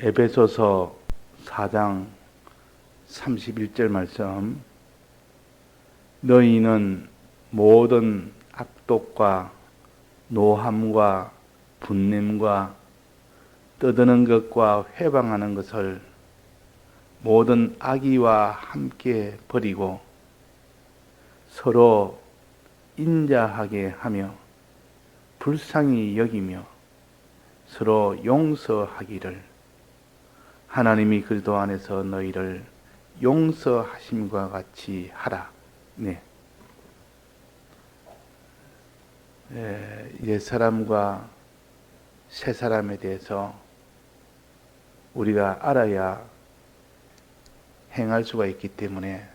에베소서 4장 31절 말씀. 너희는 모든 악독과 노함과 분냄과 떠드는 것과 회방하는 것을 모든 악의와 함께 버리고 서로 인자하게 하며 불쌍히 여기며 서로 용서하기를 하나님이 그리스도 안에서 너희를 용서하심과 같이 하라. 네. 옛사람과 새사람에 대해서 우리가 알아야 행할 수가 있기 때문에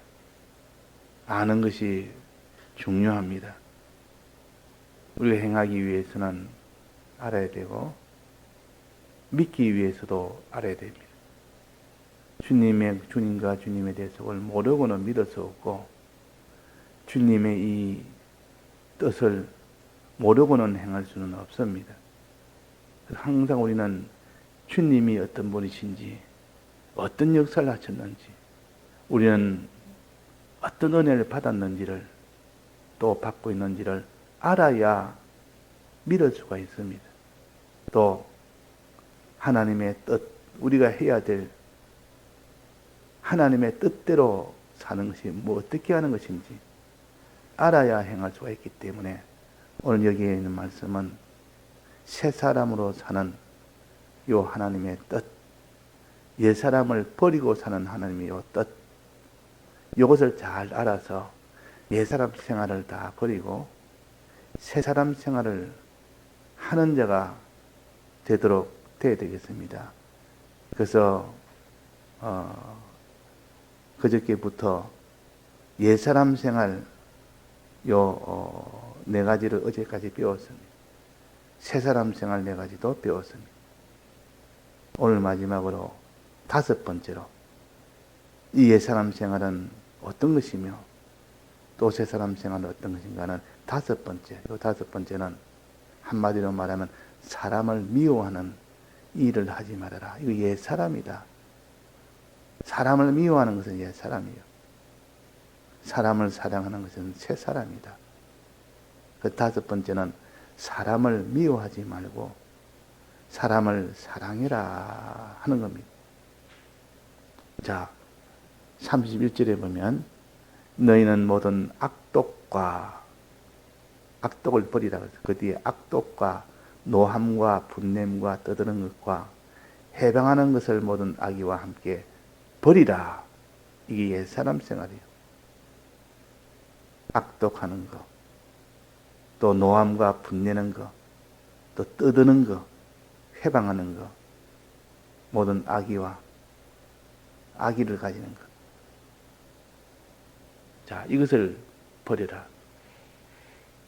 아는 것이 중요합니다. 우리가 행하기 위해서는 알아야 되고 믿기 위해서도 알아야 됩니다. 주님과 주님에 대해서 모르고는 믿을 수 없고 주님의 이 뜻을 모르고는 행할 수는 없습니다. 항상 우리는 주님이 어떤 분이신지, 어떤 역사를 하셨는지, 우리는 어떤 은혜를 받았는지를 또 받고 있는지를 알아야 믿을 수가 있습니다. 또 하나님의 뜻, 우리가 해야 될 하나님의 뜻대로 사는 것이 어떻게 하는 것인지 알아야 행할 수가 있기 때문에 오늘 여기에 있는 말씀은 새 사람으로 사는 요 하나님의 뜻, 옛 사람을 버리고 사는 하나님의 요 뜻, 이것을 잘 알아서 옛 사람 생활을 다 버리고 새 사람 생활을 하는 자가 되도록 되어야 되겠습니다. 그래서 그저께부터 옛사람 생활 네 가지를 어제까지 배웠습니다. 새사람 생활 네 가지도 배웠습니다. 오늘 마지막으로 5번째로 이 옛사람 생활은 어떤 것이며 또 새사람 생활은 어떤 것인가는 5번째. 이 5번째는 한마디로 말하면 사람을 미워하는 일을 하지 말아라. 이거 옛사람이다. 사람을 미워하는 것은 옛사람이에요. 사람을 사랑하는 것은 새사람이다. 그 5번째는 사람을 미워하지 말고 사람을 사랑해라 하는 겁니다. 자, 31절에 보면 너희는 모든 악독을 버리라 그래서 그 뒤에 악독과 노함과 분냄과 떠드는 것과 해방하는 것을 모든 악의와 함께 버리라. 이게 옛사람 생활이에요. 악독하는 거, 또 노함과 분내는 거, 또 떠드는 거, 회방하는 거, 모든 악의와 악의를 가지는 것. 자, 이것을 버려라.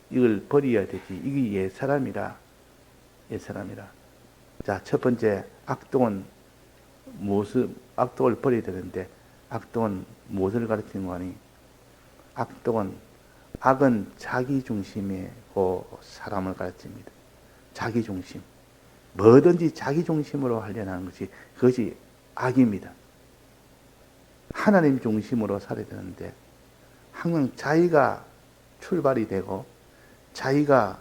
이걸 버려야 되지. 이게 옛사람이라. 자, 첫 번째 악독은 악독을 버려야 되는데 악독은 무엇을 가르치는 거니? 악은 자기 중심의 그 사람을 가르칩니다. 자기 중심. 뭐든지 자기 중심으로 하려는 하는 것이 그것이 악입니다. 하나님 중심으로 살아야 되는데 항상 자기가 출발이 되고 자기가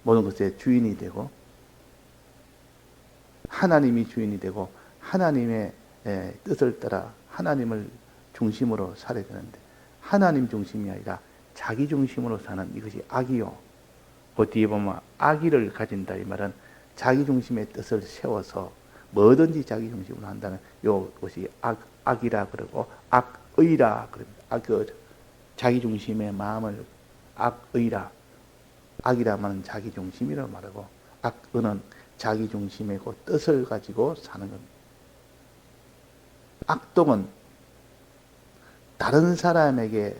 모든 것의 주인이 되고 하나님이 주인이 되고 하나님의 뜻을 따라 하나님을 중심으로 살아야 되는데 하나님 중심이 아니라 자기 중심으로 사는 이것이 악이요. 그 뒤에 보면 악의를 가진다 이 말은 자기 중심의 뜻을 세워서 뭐든지 자기 중심으로 한다는 이것이 악이라 그러고 악의라 그럽니다. 자기 중심의 마음을 악의라. 악이라 말은 자기 중심이라고 말하고 악의는 자기 중심의 그 뜻을 가지고 사는 겁니다. 악독은 다른 사람에게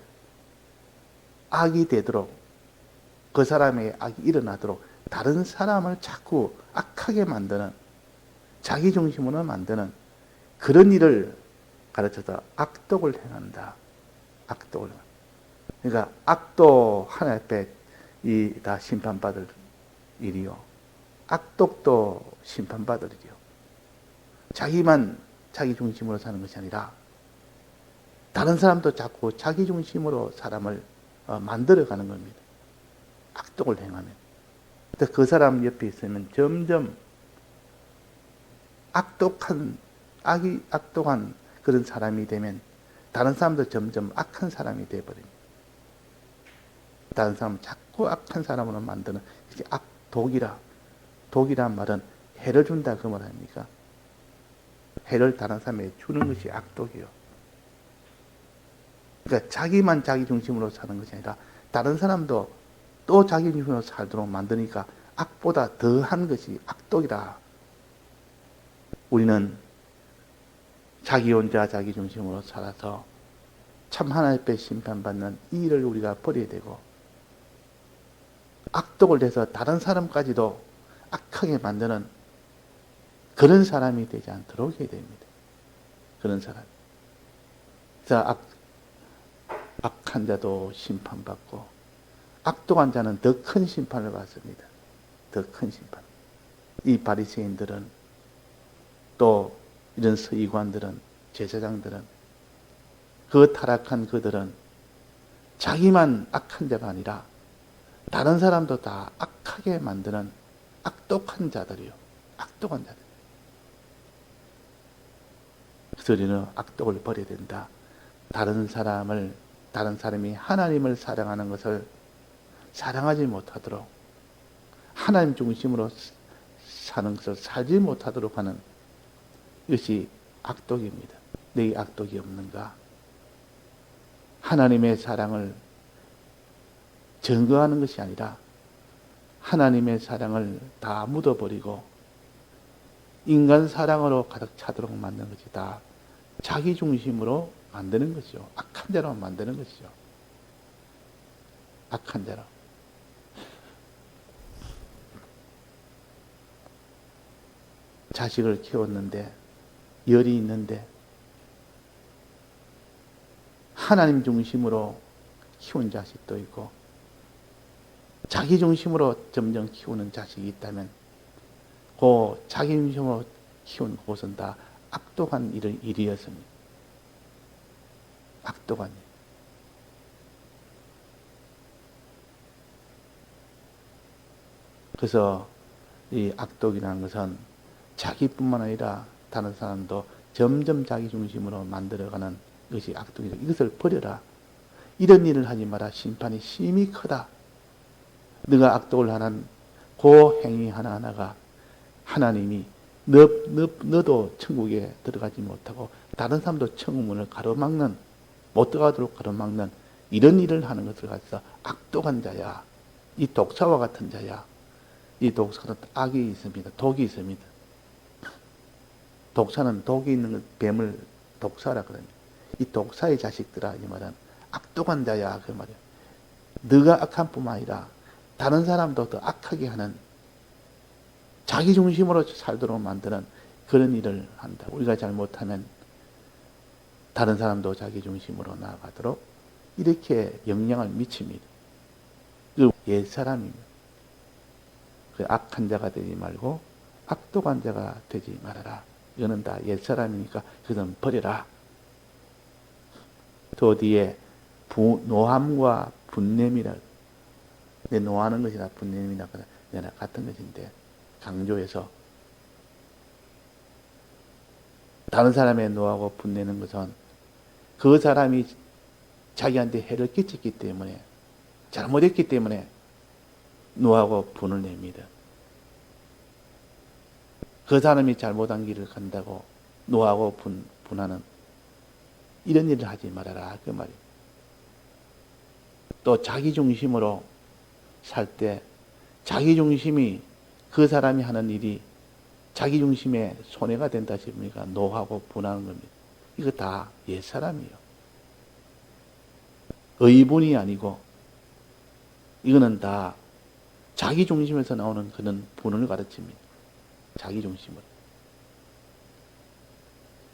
악이 되도록 그 사람에게 악이 일어나도록 다른 사람을 자꾸 악하게 만드는 자기 중심으로 만드는 그런 일을 가르쳐서 악독을 행한다. 그러니까 악도 하나님 앞에 다 심판받을 일이요. 악독도 심판받을 일이요. 자기만 자기 중심으로 사는 것이 아니라 다른 사람도 자꾸 자기 중심으로 사람을 만들어가는 겁니다. 악독을 행하면. 그 사람 옆에 있으면 점점 악독한 그런 사람이 되면 다른 사람도 점점 악한 사람이 되어버립니다. 다른 사람은 자꾸 악한 사람으로 만드는 이게 독이란 말은 해를 준다 그 말 아닙니까? 해를 다른 사람에게 주는 것이 악독이요. 그러니까 자기만 자기 중심으로 사는 것이 아니라 다른 사람도 또 자기 중심으로 살도록 만드니까 악보다 더한 것이 악독이다. 우리는 자기 혼자 자기 중심으로 살아서 참 하나님 앞에 심판받는 이 일을 우리가 버려야 되고, 악독을 해서 다른 사람까지도 악하게 만드는 그런 사람이 되지 않도록 해야 됩니다. 그런 사람. 그래서 악한 자도 심판받고 악독한 자는 더 큰 심판을 받습니다. 더 큰 심판. 이 바리새인들은 또 이런 서기관들은, 제사장들은, 그 타락한 그들은 자기만 악한 자가 아니라 다른 사람도 다 악하게 만드는 악독한 자들이요. 악독한 자들. 그래서 우리는 악독을 버려야 된다. 다른 사람이 하나님을 사랑하는 것을 사랑하지 못하도록, 하나님 중심으로 사는 것을 살지 못하도록 하는 이것이 악독입니다. 내게 악독이 없는가? 하나님의 사랑을 증거하는 것이 아니라 하나님의 사랑을 다 묻어버리고 인간 사랑으로 가득 차도록 만드는 것이 다 자기 중심으로 만드는 것이죠. 악한 자로 만드는 것이죠. 악한 자로. 자식을 키웠는데, 열이 있는데 하나님 중심으로 키운 자식도 있고 자기 중심으로 점점 키우는 자식이 있다면 그 자기 중심으로 키운 곳은 다 악독한 일이었습니다. 악독한 일. 그래서 이 악독이라는 것은 자기뿐만 아니라 다른 사람도 점점 자기 중심으로 만들어가는 것이 악독이다. 이것을 버려라. 이런 일을 하지 마라. 심판이 심히 크다. 네가 악독을 하는 그 행위 하나하나가 하나님이 너도 천국에 들어가지 못하고 다른 사람도 천국문을 가로막는, 못 들어가도록 가로막는 이런 일을 하는 것을 가지고 악독한 자야. 이 독사와 같은 자야. 이 독사는 악이 있습니다. 독이 있습니다. 독사는 독이 있는 뱀을 독사라 그럽니다. 이 독사의 자식들아, 이 말은 악독한 자야 그 말이야. 네가 악한 뿐만 아니라 다른 사람도 더 악하게 하는, 자기 중심으로 살도록 만드는 그런 일을 한다. 우리가 잘못하면 다른 사람도 자기 중심으로 나아가도록 이렇게 영향을 미칩니다. 그 옛사람입니다. 그 악한 자가 되지 말고 악독한 자가 되지 말아라. 이거는 다 옛사람이니까 그것은 버려라. 또 뒤에 노함과 분냄이라, 내 노하는 것이나 분냄이나 같은 것인데 강조해서 다른 사람의 노하고 분내는 것은 그 사람이 자기한테 해를 끼쳤기 때문에, 잘못했기 때문에 노하고 분을 냅니다. 그 사람이 잘못한 길을 간다고 노하고 분하는 이런 일을 하지 말아라 그 말이에요. 또 자기 중심으로 살 때 자기 중심이, 그 사람이 하는 일이 자기 중심에 손해가 된다 싶으니까 노하고 분하는 겁니다. 이거 다 옛사람이에요. 의분이 아니고 이거는 다 자기 중심에서 나오는 그런 분을 가르칩니다. 자기 중심을.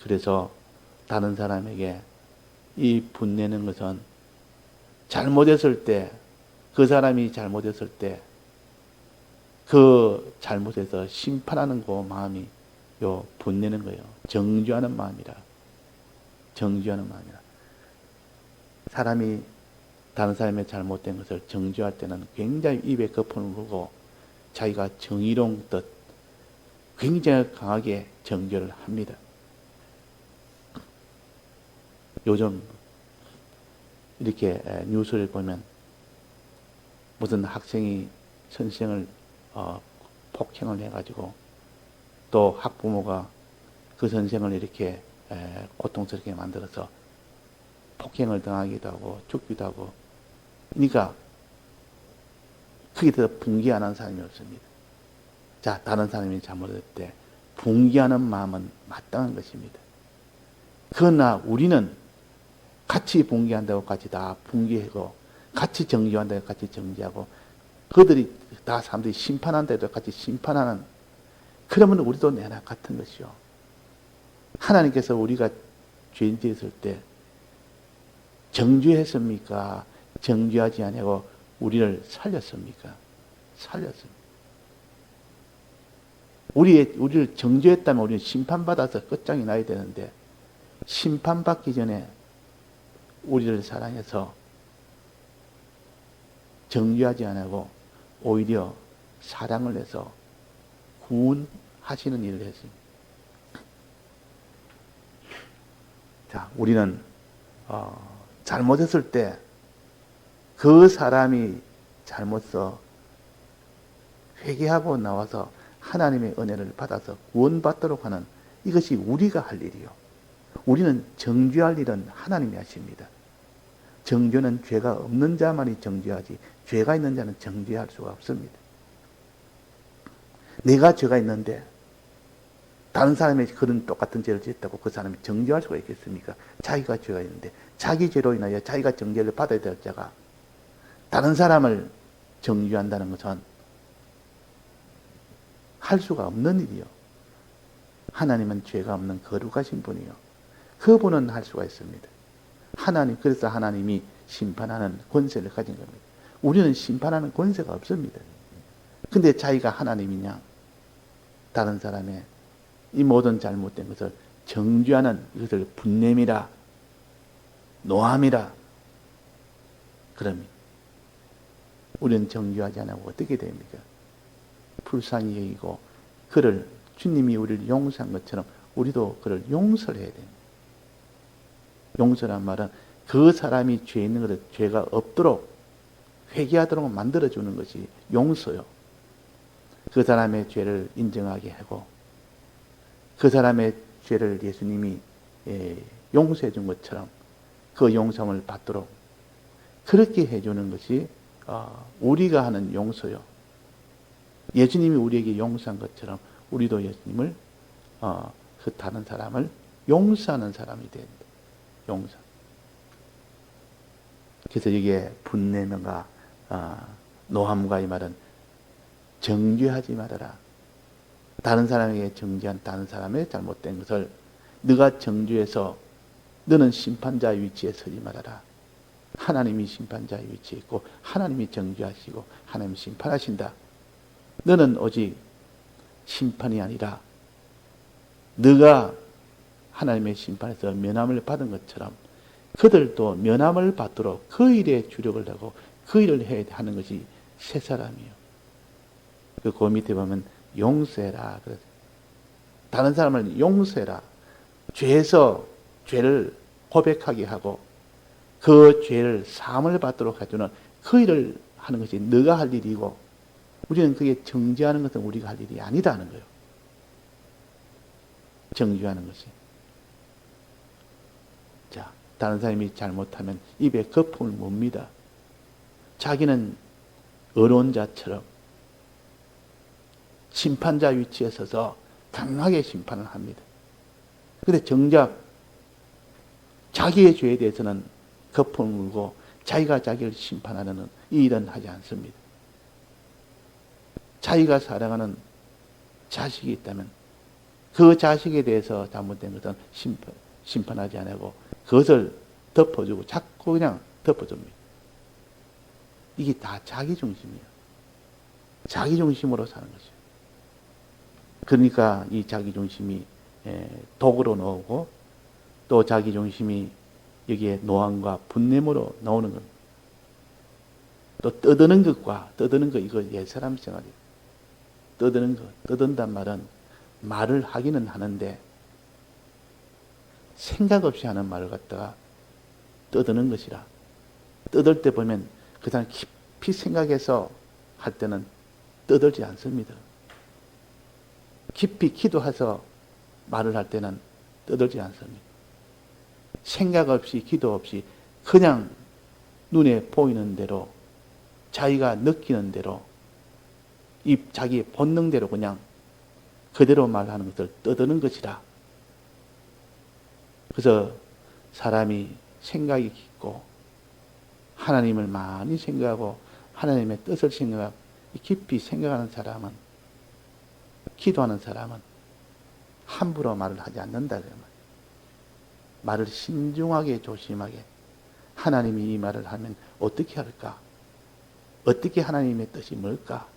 그래서 다른 사람에게 이 분내는 것은 잘못했을 때, 그 사람이 잘못했을 때 그 잘못에서 심판하는 그 마음이 요 분내는 거예요. 정죄하는 마음이라. 정죄하는 마음이라. 사람이 다른 사람의 잘못된 것을 정죄할 때는 굉장히 입에 거품을 물고 자기가 정의로운 듯 굉장히 강하게 정죄를 합니다. 요즘 이렇게 뉴스를 보면 무슨 학생이 선생을 폭행을 해가지고 또 학부모가 그 선생을 이렇게 고통스럽게 만들어서 폭행을 당하기도 하고 죽기도 하고, 그러니까 그게 더 분개하는 사람이 없습니다. 자, 다른 사람이 잘못할 때 분개하는 마음은 마땅한 것입니다. 그러나 우리는 같이 분개한다고 같이 다 분개하고, 같이 정죄한다고 같이 정죄하고, 그들이 다 사람들이 심판한다고 같이 심판하는, 그러면 우리도 내나 같은 것이요. 하나님께서 우리가 죄인 지었을 때 정죄했습니까? 정죄하지 아니하고 우리를 살렸습니까? 살렸습니다. 우리를 정죄했다면 우리는 심판받아서 끝장이 나야 되는데, 심판받기 전에 우리를 사랑해서 정죄하지 않고 오히려 사랑을 해서 구원하시는 일을 했습니다. 자, 우리는 잘못했을 때 그 사람이 잘못서 회개하고 나와서 하나님의 은혜를 받아서 구원받도록 하는, 이것이 우리가 할 일이요. 우리는 정죄할 일은 하나님이 하십니다. 정죄는 죄가 없는 자만이 정죄하지 죄가 있는 자는 정죄할 수가 없습니다. 내가 죄가 있는데 다른 사람이 그런 똑같은 죄를 지었다고 그 사람이 정죄할 수가 있겠습니까? 자기가 죄가 있는데 자기 죄로 인하여 자기가 정죄를 받아야 될 자가 다른 사람을 정죄한다는 것은 할 수가 없는 일이요. 하나님은 죄가 없는 거룩하신 분이요. 그분은 할 수가 있습니다. 그래서 하나님이 심판하는 권세를 가진 겁니다. 우리는 심판하는 권세가 없습니다. 근데 자기가 하나님이냐? 다른 사람의 이 모든 잘못된 것을 정죄하는, 이것을 분냄이라, 노함이라 그럽니다. 우리는 정죄하지 않고 어떻게 됩니까? 불쌍히 여기고 그를, 주님이 우리를 용서한 것처럼 우리도 그를 용서를 해야 됩니다. 용서란 말은 그 사람이 죄 있는 것을 죄가 없도록 회개하도록 만들어주는 것이 용서요. 그 사람의 죄를 인정하게 하고 그 사람의 죄를 예수님이 용서해 준 것처럼 그 용서를 받도록 그렇게 해주는 것이 우리가 하는 용서요. 예수님이 우리에게 용서한 것처럼 우리도 예수님을 그 다른 사람을 용서하는 사람이 된다. 용서. 그래서 이게 분내명과 노함과 이 말은 정죄하지 말아라. 다른 사람에게 정죄한 다른 사람의 잘못된 것을 네가 정죄해서 너는 심판자의 위치에 서지 말아라. 하나님이 심판자의 위치에 있고 하나님이 정죄하시고 하나님이 심판하신다. 너는 오직 심판이 아니라 네가 하나님의 심판에서 면함을 받은 것처럼 그들도 면함을 받도록 그 일에 주력을 하고 그 일을 해야 하는 것이 새 사람이요. 그 밑에 보면 용서해라. 다른 사람을 용서해라. 죄에서 죄를 고백하게 하고 그 죄를 사함을 받도록 해주는 그 일을 하는 것이 너가 할 일이고, 우리는 그게 정죄하는 것은 우리가 할 일이 아니다는 거예요. 정죄하는 것이. 자, 다른 사람이 잘못하면 입에 거품을 뭡니다. 자기는 어려운 자처럼 심판자 위치에 서서 강하게 심판을 합니다. 그런데 정작 자기의 죄에 대해서는 거품을 물고 자기가 자기를 심판하려는 이 일은 하지 않습니다. 자기가 사랑하는 자식이 있다면 그 자식에 대해서 잘못된 것은 심판하지 않고 그것을 덮어주고 자꾸 그냥 덮어줍니다. 이게 다 자기 중심이에요. 자기 중심으로 사는 것이에요. 그러니까 이 자기중심이 독으로 나오고 또 자기중심이 여기에 노함과 분냄으로 나오는 겁니다. 또 떠드는 거 이거 옛사람 생활이에요. 떠드는 거, 떠든단 말은 말을 하기는 하는데 생각 없이 하는 말을 갖다가 떠드는 것이라. 떠들 때 보면 그 사람 깊이 생각해서 할 때는 떠들지 않습니다. 깊이 기도해서 말을 할 때는 떠들지 않습니다. 생각 없이 기도 없이 그냥 눈에 보이는 대로 자기가 느끼는 대로 이 자기의 본능대로 그냥 그대로 말하는 것을 떠드는 것이라. 그래서 사람이 생각이 깊고 하나님을 많이 생각하고 하나님의 뜻을 생각하고 깊이 생각하는 사람은, 기도하는 사람은 함부로 말을 하지 않는다. 말을 신중하게 조심하게. 하나님이 이 말을 하면 어떻게 할까? 어떻게 하나님의 뜻이 뭘까?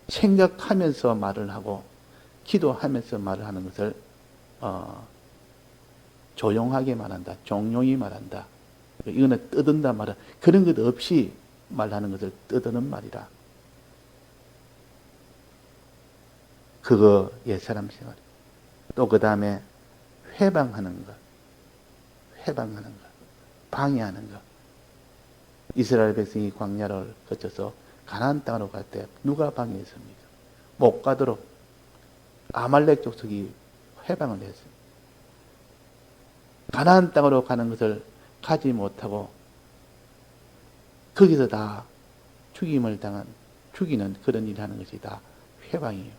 생각하면서 말을 하고 기도하면서 말을 하는 것을 조용하게 말한다. 종용히 말한다. 이거는 떠든다 말은 그런 것 없이 말하는 것을 떠드는 말이라. 그거 옛사람 생활. 또 그 다음에 회방하는 것. 회방하는 것. 방해하는 것. 이스라엘 백성이 광야를 거쳐서 가나안 땅으로 갈 때 누가 방해했습니까? 못 가도록 아말렉 족속이 회방을 했습니다. 가나안 땅으로 가는 것을 가지 못하고 거기서 다 죽이는 그런 일을 하는 것이 다 회방이에요.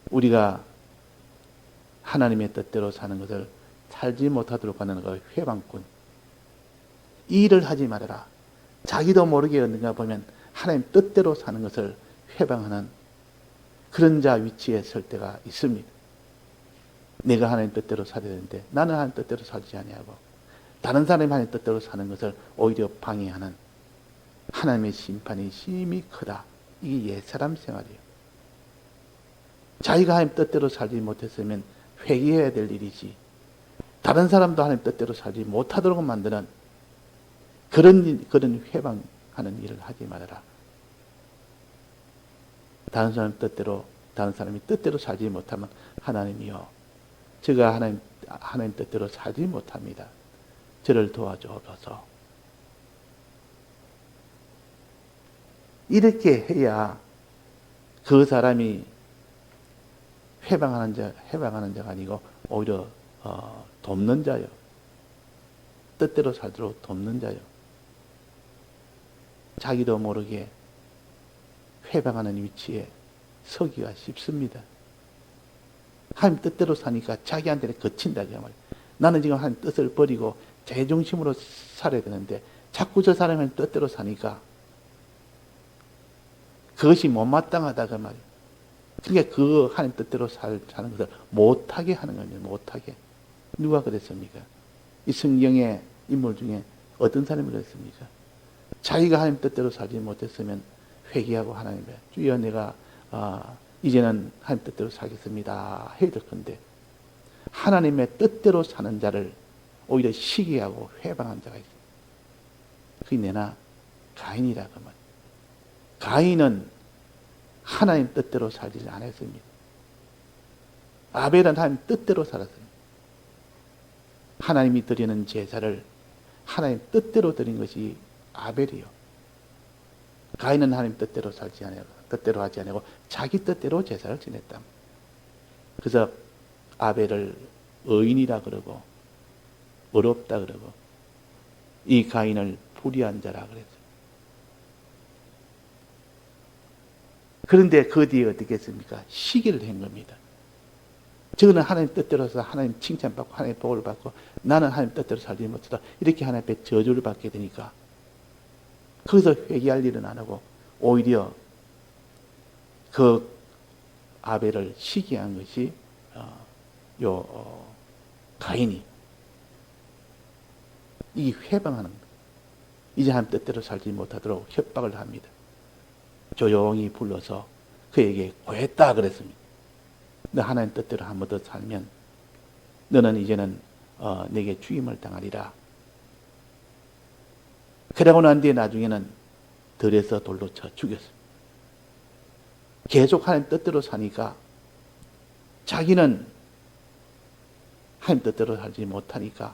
우리가 하나님의 뜻대로 사는 것을 살지 못하도록 하는 그 회방꾼. 이 일을 하지 말아라. 자기도 모르게 어딘가 보면 하나님 뜻대로 사는 것을 회방하는 그런 자 위치에 설 때가 있습니다. 내가 하나님 뜻대로 살아야 되는데 나는 하나님 뜻대로 살지 아니하고 다른 사람이 하나님 뜻대로 사는 것을 오히려 방해하는 하나님의 심판이 심히 크다. 이게 옛사람 생활이에요. 자기가 하나님 뜻대로 살지 못했으면 회개해야 될 일이지. 다른 사람도 하나님 뜻대로 살지 못하도록 만드는 그런 회방하는 일을 하지 말아라. 다른 사람이 뜻대로 살지 못하면 하나님이요, 제가 하나님 뜻대로 살지 못합니다. 저를 도와주옵소서. 이렇게 해야 그 사람이 회방하는 자가 아니고 오히려 돕는 자요. 뜻대로 살도록 돕는 자요. 자기도 모르게 회방하는 위치에 서기가 쉽습니다. 하나님 뜻대로 사니까 자기한테는 거친다. 나는 지금 하나님 뜻을 버리고 제 중심으로 살아야 되는데 자꾸 저 사람의 뜻대로 사니까 그것이 못마땅하다 그 말이에요. 그러니까 그 하나님 뜻대로 사는 것을 못하게 하는 겁니다. 못하게. 누가 그랬습니까? 이 성경의 인물 중에 어떤 사람이 그랬습니까? 자기가 하나님 뜻대로 살지 못했으면 회개하고 하나님께 주여 내가 이제는 하나님 뜻대로 살겠습니다 해야 될 건데 하나님의 뜻대로 사는 자를 오히려 시기하고 회방한 자가 있습니다. 그게 내나 가인이라 그 말. 가인은 하나님 뜻대로 살지 않았습니다. 아벨은 하나님 뜻대로 살았습니다. 하나님이 드리는 제사를 하나님 뜻대로 드린 것이 아벨이요. 가인은 하나님 뜻대로 살지 않고 뜻대로 하지 않고 자기 뜻대로 제사를 지냈다. 그래서 아벨을 의인이라 그러고 어렵다 그러고 이 가인을 불의한 자라 그랬어요. 그런데 그 뒤에 어떻게 했습니까? 시기를 한 겁니다. 저거는 하나님 뜻대로서 하나님 칭찬받고 하나님 복을 받고 나는 하나님 뜻대로 살지 못하다 이렇게 하나님 앞에 저주를 받게 되니까 거기서 회개할 일은 안 하고 오히려 그 아벨을 시기한 것이 가인이 이 회방하는 것. 이제 하나님 뜻대로 살지 못하도록 협박을 합니다. 조용히 불러서 그에게 고했다 그랬습니다. 너 하나님 뜻대로 한 번 더 살면 너는 이제는 내게 죽임을 당하리라. 그러고 난 뒤에 나중에는 들에서 돌로 쳐 죽였습니다. 계속 하나님 뜻대로 사니까 자기는 하나님 뜻대로 살지 못하니까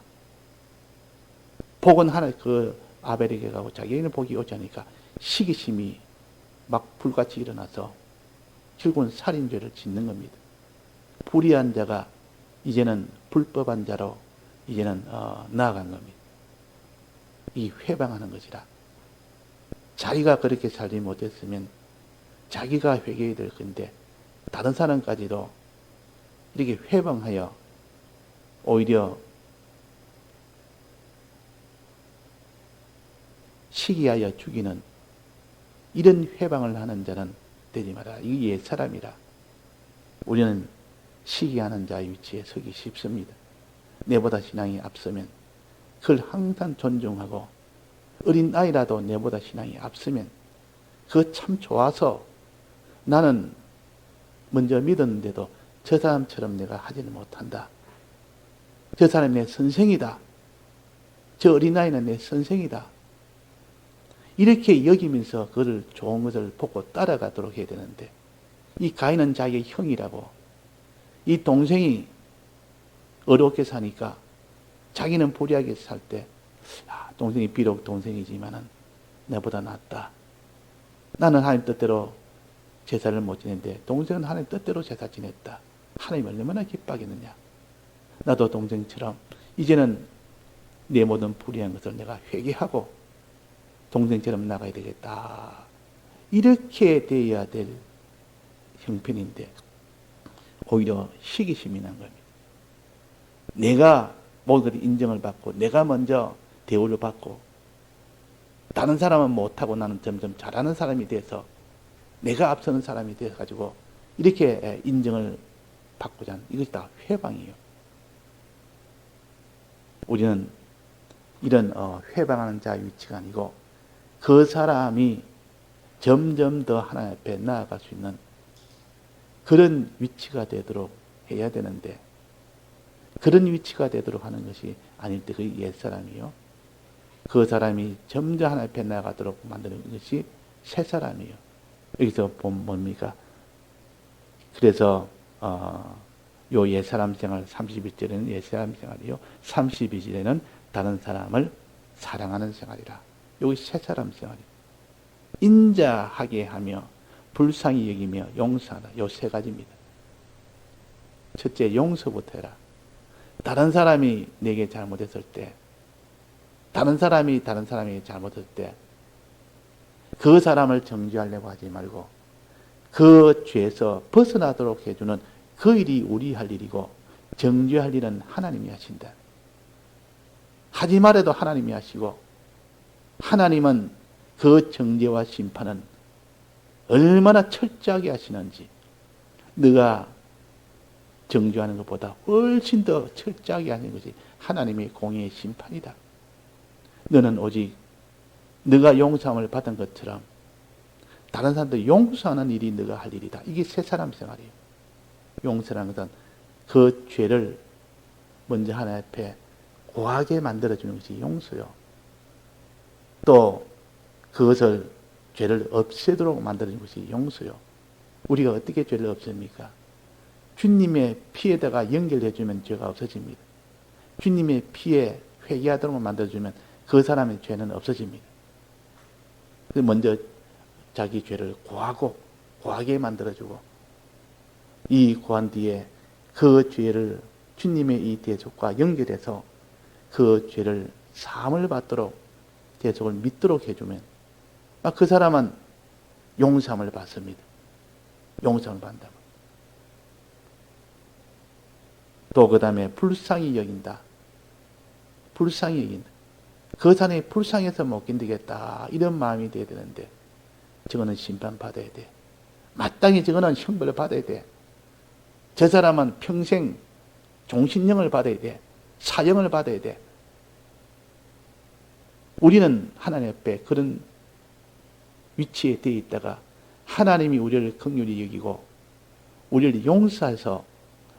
복은 하나님 그 아벨에게 가고 자기에게는 복이 오지 않으니까 시기심이 막 불같이 일어나서 결국은 살인죄를 짓는 겁니다. 불의한 자가 이제는 불법한 자로 이제는 나아간 겁니다. 이 회방하는 것이라. 자기가 그렇게 살지 못했으면 자기가 회개해야 될 건데 다른 사람까지도 이렇게 회방하여 오히려 시기하여 죽이는 이런 회방을 하는 자는 되지 마라. 이게 옛사람이라. 우리는 시기하는 자의 위치에 서기 쉽습니다. 내보다 신앙이 앞서면 그걸 항상 존중하고 어린 아이라도 내보다 신앙이 앞서면 그거 참 좋아서 나는 먼저 믿었는데도 저 사람처럼 내가 하지는 못한다. 저 사람이 내 선생이다. 저 어린아이는 내 선생이다. 이렇게 여기면서 그를 좋은 것을 보고 따라가도록 해야 되는데 이 가인은 자기의 형이라고 이 동생이 어렵게 사니까 자기는 불의하게 살 때 동생이 비록 동생이지만은 내보다 낫다. 나는 하나님 뜻대로 제사를 못 지냈는데 동생은 하나님 뜻대로 제사 지냈다. 하나님 얼마나 기뻐하겠느냐. 나도 동생처럼 이제는 내 모든 불의한 것을 내가 회개하고 동생처럼 나가야 되겠다. 이렇게 되어야 될 형편인데 오히려 시기심이 난 겁니다. 내가 모든 것을 인정을 받고 내가 먼저 대우를 받고 다른 사람은 못하고 나는 점점 잘하는 사람이 돼서 내가 앞서는 사람이 돼가지고 이렇게 인정을 받고자 하는 이것이 다 회방이에요. 우리는 이런 회방하는 자의 위치가 아니고 그 사람이 점점 더 하나님 앞에 나아갈 수 있는 그런 위치가 되도록 해야 되는데 그런 위치가 되도록 하는 것이 아닐 때 그게 옛사람이요. 그 사람이 점점 하나님 앞에 나아가도록 만드는 것이 새사람이에요. 여기서 보면 뭡니까? 그래서 요 옛사람 생활 31절에는 옛사람 생활이요. 32절에는 다른 사람을 사랑하는 생활이라. 여기 새사람 생활이에요. 인자하게 하며 불쌍히 여기며 용서하라. 요 세 가지입니다. 첫째, 용서부터 해라. 다른 사람이 내게 잘못했을 때, 다른 사람이 잘못했을 때, 그 사람을 정죄하려고 하지 말고, 그 죄에서 벗어나도록 해주는 그 일이 우리 할 일이고, 정죄할 일은 하나님이 하신다. 하지 말아도 하나님이 하시고, 하나님은 그 정죄와 심판은 얼마나 철저하게 하시는지, 네가 정죄하는 것보다 훨씬 더 철저하게 하는 것이 하나님의 공의의 심판이다. 너는 오직 네가 용서함을 받은 것처럼 다른 사람들 용서하는 일이 네가 할 일이다. 이게 새사람 생활이에요. 용서라는 것은 그 죄를 먼저 하나님 앞에 고하게 만들어주는 것이 용서요. 또 그것을 죄를 없애도록 만들어주는 것이 용서요. 우리가 어떻게 죄를 없앱니까? 주님의 피에다가 연결해주면 죄가 없어집니다. 주님의 피에 회개하도록 만들어주면 그 사람의 죄는 없어집니다. 먼저 자기 죄를 고하게 만들어주고 이 고한 뒤에 그 죄를 주님의 이 대속과 연결해서 그 죄를 사함을 받도록 대속을 믿도록 해주면 그 사람은 용서함을 받습니다. 용서함을 받는다. 또 그 다음에 불쌍히 여긴다. 불쌍히 여긴다. 그 사람이 불쌍해서 못 견디겠다. 이런 마음이 돼야 되는데 저거는 심판받아야 돼. 마땅히 저거는 형벌을 받아야 돼. 저 사람은 평생 종신형을 받아야 돼. 사형을 받아야 돼. 우리는 하나님 앞에 그런 위치에 되어 있다가 하나님이 우리를 긍휼히 여기고 우리를 용서해서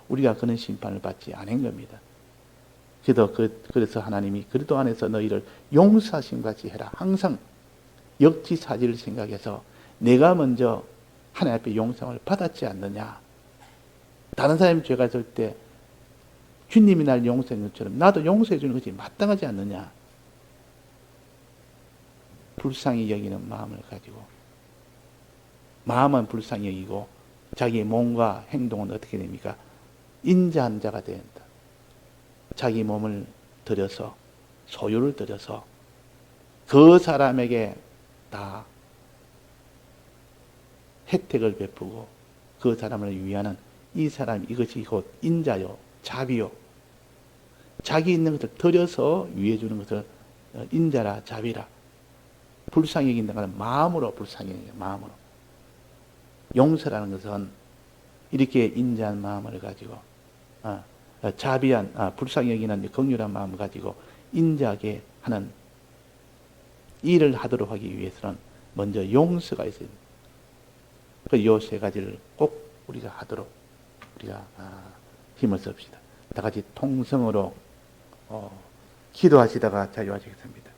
우리가 그런 심판을 받지 않은 겁니다. 그래서 하나님이 그리스도 안에서 너희를 용서하심 같이 해라. 항상 역지사지를 생각해서 내가 먼저 하나님 앞에 용서를 받았지 않느냐. 다른 사람이 죄가 있을 때 주님이 날 용서해 준 것처럼 나도 용서해 주는 것이 마땅하지 않느냐. 불쌍히 여기는 마음을 가지고, 마음은 불쌍히 여기고 자기의 몸과 행동은 어떻게 됩니까? 인자한 자가 된다. 자기 몸을 들여서, 소유를 들여서 그 사람에게 다 혜택을 베푸고 그 사람을 위하는, 이 사람, 이것이 곧 인자요 자비요. 자기 있는 것을 들여서 위해 주는 것을 인자라 자비라. 불쌍히 여긴다는 것은 마음으로 불쌍히 여겨요. 마음으로. 용서라는 것은 이렇게 인자한 마음을 가지고 자비한, 불쌍히 여기는 긍휼한 마음을 가지고 인자하게 하는 일을 하도록 하기 위해서는 먼저 용서가 있어야 됩니다. 요 세 가지를 꼭 우리가 하도록 우리가 힘을 씁시다. 다 같이 통성으로 기도하시다가 자유하시겠습니다.